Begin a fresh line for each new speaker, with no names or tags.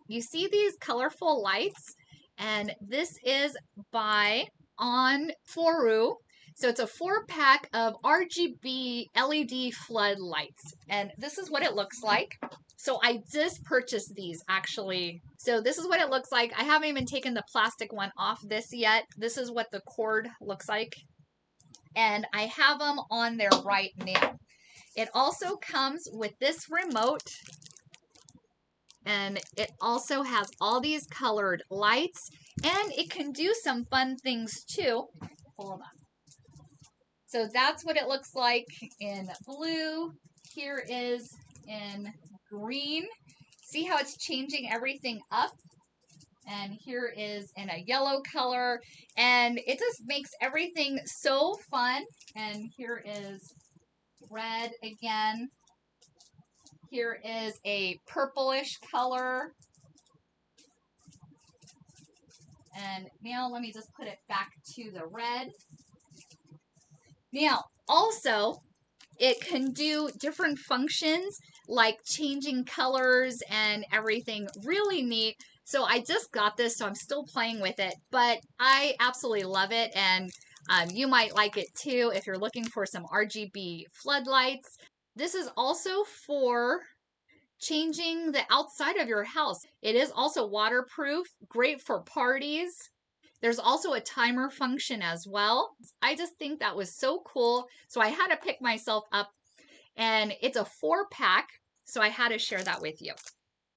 you see these colorful lights, and this is by On Foru. So it's a 4-pack of RGB LED floodlights, and this is what it looks like. So I just purchased these actually. So this is what it looks like. I haven't even taken the plastic one off this yet. This is what the cord looks like, and I have them on there right now. It also comes with this remote, and it also has all these colored lights, and it can do some fun things too. Hold on. So that's what it looks like in blue. Here is in green. See how it's changing everything up? And here is in a yellow color, and it just makes everything so fun. And here is red again. Here is a purplish color. And now let me just put it back to the red. Now, also, it can do different functions like changing colors and everything. Really neat. So I just got this, so I'm still playing with it, but I absolutely love it, and you might like it too if you're looking for some RGB floodlights. This is also for changing the outside of your house. It is also waterproof, great for parties. There's also a timer function as well. I just think that was so cool. So I had to pick myself up, and it's a 4-pack. So I had to share that with you.